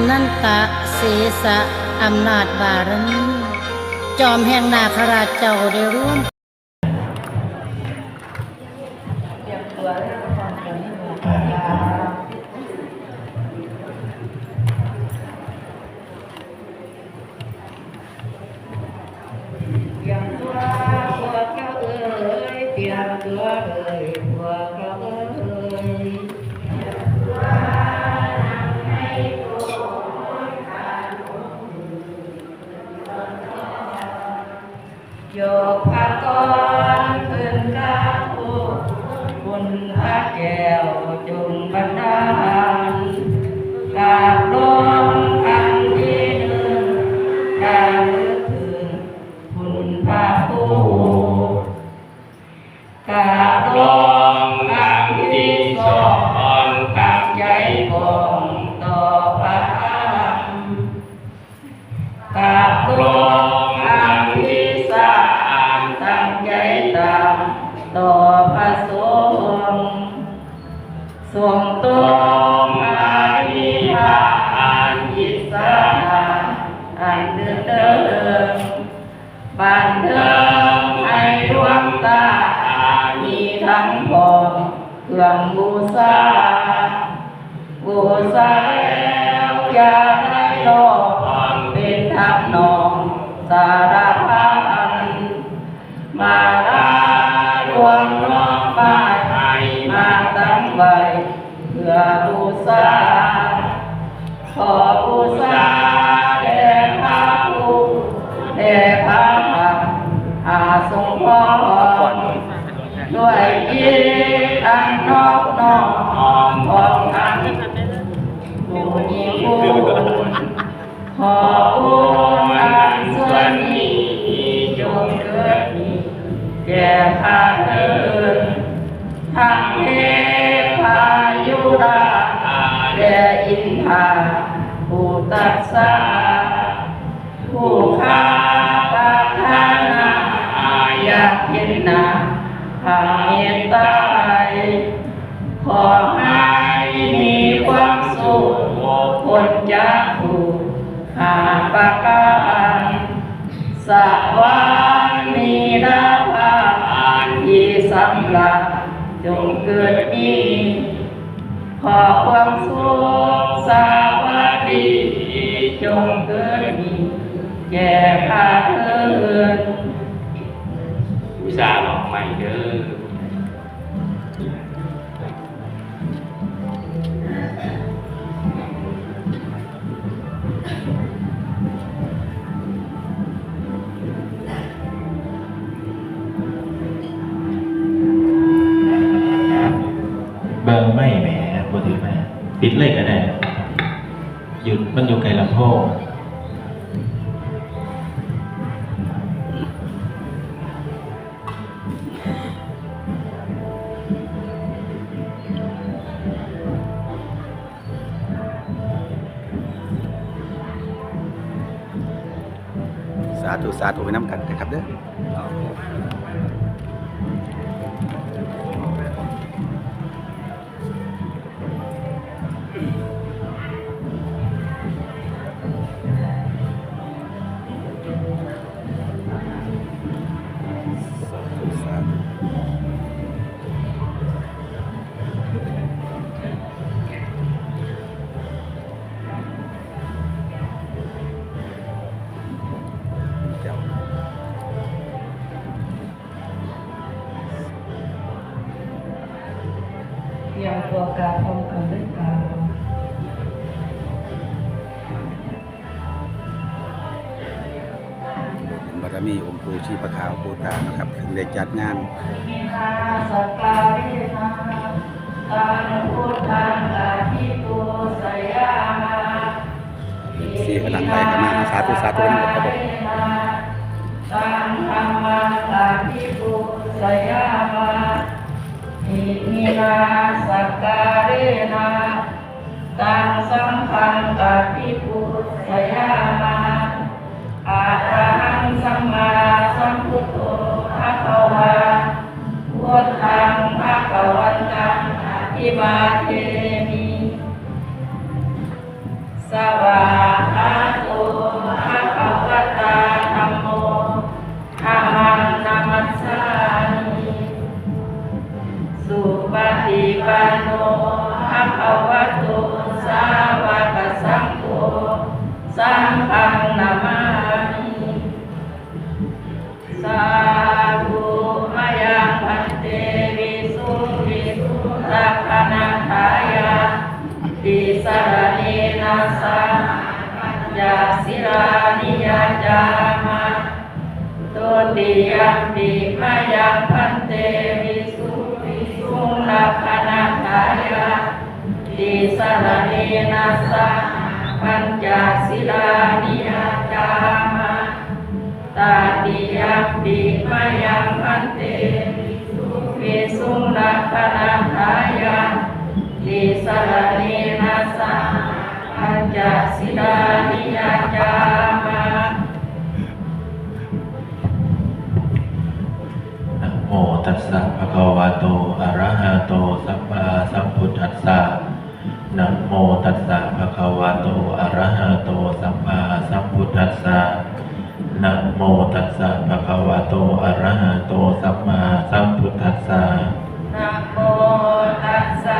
นันตะเสสะอำนาจบารมีจอมแห่งนาคราชเจ้าได้ร่วมโยกพระกรขึ้นกราบคุณพระแก้วจงบันดาลกราบลงครั้งที่หนึ่งกราบลึกถึงคุณพระผู้กราบลงครั้งที่สองกราบใจของต่อพระธรรมกราบลงครั้งที่สามตั้งใจตามต่อพระสงฆ์ทรงตรงอาภิธรรมอันอิสระอันเดิมบันเทิงให้ดวงตามีทั้งพองเครื่องบูชาแล้วอย่าได้รอเป็นทับนองสารพันมาลารวมน้องบ้านให้มาตั้งไว้เพื่อบูชาขอบูชาแด่พระผู้แด่พระธรรมอาทรงพรด้วยจิตอันนอบน้อมของท่านผู้มีคุณขอบุญอันส่วนนี้จงเกิดมีแก่ข้าเถิดทั้งเทพายุราและอินทราผู้ตัดสาผู้ข้าปรารถนาอยากเห็นหน้าพระเมตตาขอให้มีความสุขพ้นจากทุกข์อาประการสวรรค์มีราภาที่สำราญจงเกิดมีขอความสุขสวัสดีจงเกิดมีแก่ข้าเถิดอุตส่าห์บอกใหม่เด้อเบิ่งไม่แหมปกติไหมปิดเลยก็ได้หยุดมันอยู่ไกลลำโพงสาธุสาธุไปน้ำกันนะครับเด้ออย่างตัวกาพร้อมกันด้วยกาบารมีองค์ปู่ชีพขาวปู่ตานะครับถึงได้จัดงานมินาสการินาตังพุทธังอาทิตุสยามาสีกำลังไปกันมาสาธุสาธุกันครับผมตังธรรมังอาทิตุสยามาอิมินาสการินาตังสังฆังอาทิตุสยามาอะระหังสัมมาสัมพุทโธภะคะวาพุทธังภะคะวันตังอะภิวาเทมิสวา สังฆังนามามิสาธุมายังพันเตวิสุวิสุรักขณาทายาติสรณเนนะสาปัญญาศิรานิยาจามาตุติยัมปิมายังพันเตวิสุวิสุรักขณาทายาติสรณเนนะสาปัญญาศิรานิยาจามาตาติยัมปิมายังพันเตวิสุรักขณาทายาติสรณเนนะสาปัญจศีลานิยาจามา นะโมตัสสะภะคะวะโตอะระหะโตสัมมาสัมพุทธัสสะนะโมตัสสะภะคะวะโตอะระหะโตสัมมาสัมพุทธัสสะนะโมตัสสะภะคะวะโตอะระหะโตสัมมาสัมพุทธัสสะนะโมตัสสะ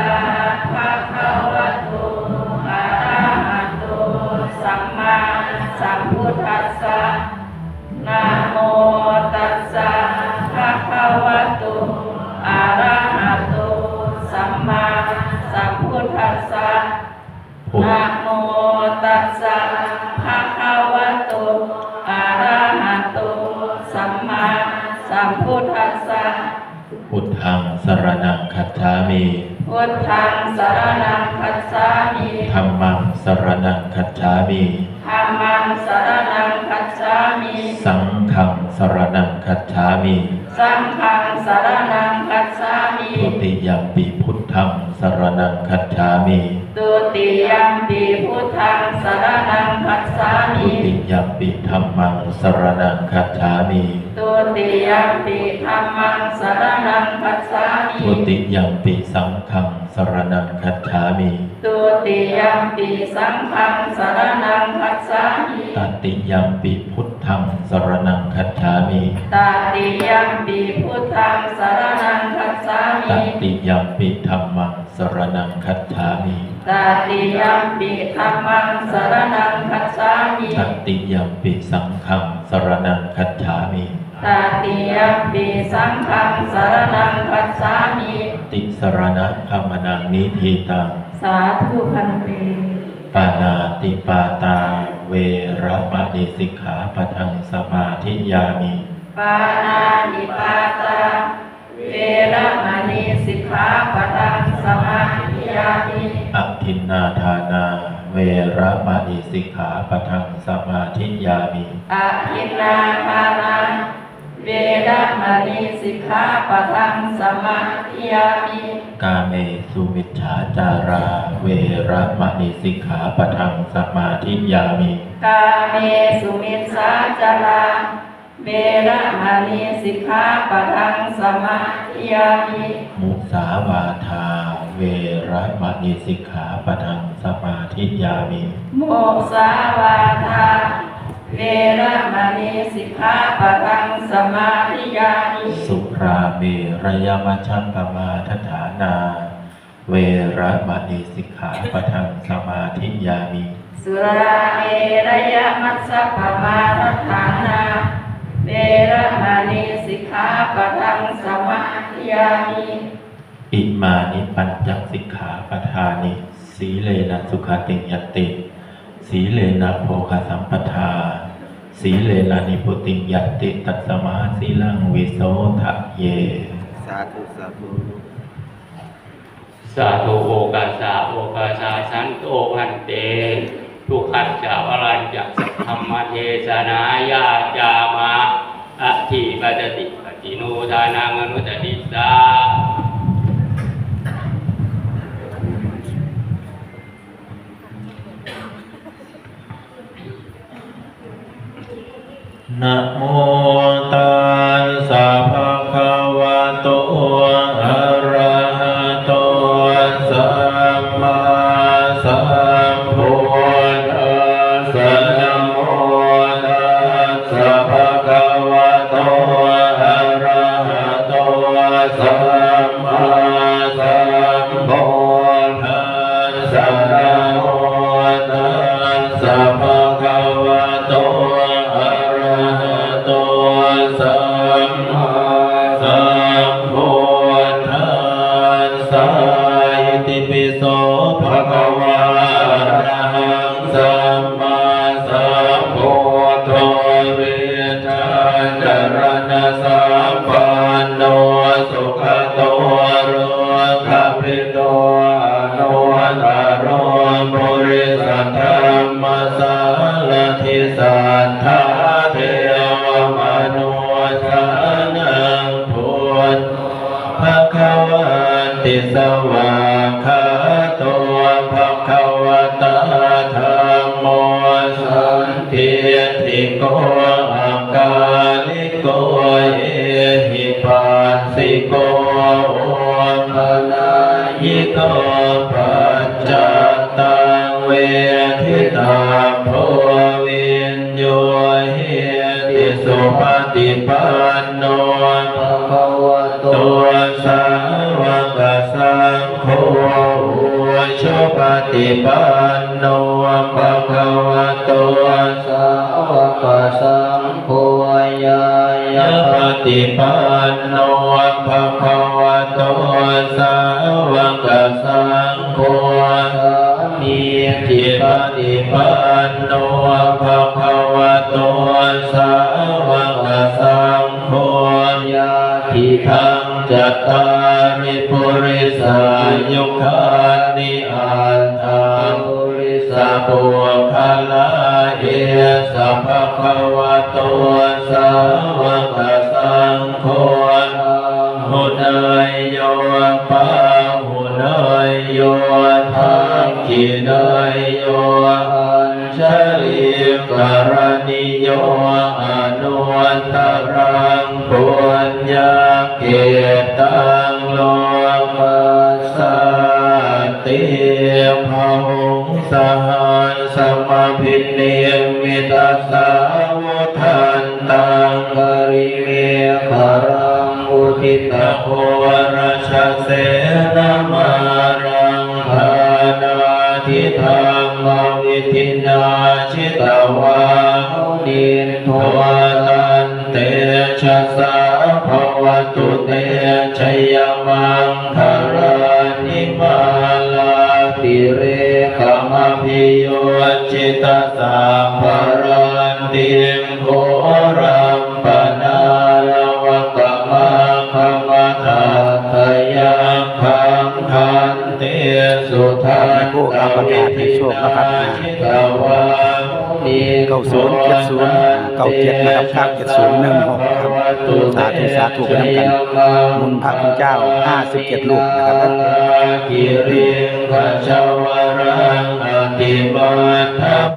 ภะคะวะโตอะระหะโตสัมมาสัมพุทธัสสะนะโมตัสสะภะคะวะโตอะระหะโตสัมมาสัมพุทธัสสะนะโมตัสสะภะคะวะโตอะระหะโตสัมมาสัมพุทธัสสะพุทธังสรณังคัจฉามิ พุทธังสรณังคัจฉามิธัมมังสรณังคัจฉามิธัมมังสรณังคัจฉามิ สังฆังสรณังคัจฉามิ สังฆังสรณังคัจฉามิ ทุติยัมปิพุทธังสรณังคัจฉามิตุติยัมปิพุทธังสรณังคัจฉามิทุติยัมปิธัมมังสรณังคัจฉามิตุติยัมปิธัมมังสรณังคัจฉามิทุติยัมปิสังฆังสรณังคัจฉามิตุติยัมปิสังฆังสรณังคัจฉามิตติยัมปิพุทธังสรณังคัจฉามิตติยัมปิพุทธังสรณังคัจฉามิตติยัมปิธัมมังสรณังคัจฉามิตติยัมปิธัมมังสรณังคัจฉามิตติยัมปิสังฆังสรณังคัจฉามิตติยัมปิสังฆังสรณังคัจฉามิติสรณะคัมมนังนิธิตังสาธุพันเตปานาติปาตาเวระมะนิสิกขาปะทังสมาธิยามิปานาติปาตาเวระมะนิสิกขาปะทังสมาธิยามิอทินนาทานาเวระมะนิสิกขาปะทังสมาธิยามิอทินนาทานาเวระมะนิสิกขาปะทังสมาธิยามิกาเมสุมิจฉาจาราเวระมะนิสิกขาปะทังสมาธิยามิกาเมสุมิจฉาจาราเวระมะนิสิกขาปะทังสมาธิยามิมุสาวาทาเวระมะนิสิกขาปะทังสมาธิยามิมุสาวาทาเวระมะนิสิกขาปะทังสมาธิยามิสุราเมรยมัชฌัปปมาทฐานาเวระมะนิสิกขาปะทังสมาธิยามิสุราเมรยมัชฌัปปมาทฐานาเวระมะนิสิกขาปะทังสมาธิยามิอิมานิปัญจสิกขาปทานิสีเลนะสุขติยัตติสีเลนะโภคสัมปทาสีเลนะนิพุติยัตติตัสสมาสีลังวิโสทะเยสาธุสาธุสาธุโอกาสาโอกาสาสันโตพันเตทุกขัจจาวรัญจะธรรมเทศนายาจามาอธิปัจติปฏิโนทานังอนุตติสานะโมตัสสะภะคะวะโตอะระหะโตสัมมาสัมพุทธัสสะนะโมตัสสะภะคะวะโตอะระหะโตสัมมาสัมพุทธัสสะนะโมตัสสะภะคะ สัทธาเทวมนุสานังพุทธภวันติสวากขาโตภควตาธัมโมสันทิติโกอาการิโกเอหิปัสสิโกปนายิโกปัจจตังเวทิตาโพวินโยเหติสุปฏิปันโนภะคะวะโตสาวกสังโฆชุปฏิปันโนภะคะวะโตสาวกสังโฆยายาปฏิปันโนภะคะวะโตสาวกสังโฆสามีจิปฏิปันโนภะคะวะโตสาวกสังโฆญาติทังจัตตาริปุริสายุคานิอันตังปุริสาปุคลาเอสัพพะวะโตสาวกสังโฆหุนายโยปาหุนายโยทักขินายโยอัญชลิกรณิโยอนุวัตรังปุญญาเกตังโลกัสสติภะหุงสหัสสมภินเนมิตัสสาวุทันตังกริเมฆรังอุทิตโหรชเสนามารังภานาทิธรรมวิทินาชิตวาหุนินทวตันเตชะสาภวตุเตชยมังคารานิมาลาติเรขมพิโยจิตสาภรันติโกรัมปนาลวะกมะขมะทัตยังคังคันเตสุทันตาวิทินาชิตวา907097นะครับ97016ครับสาธุไปนำกันมุนพระคุณเจ้า57ลูกนะครับกิริงขจวรังอติมาทัพ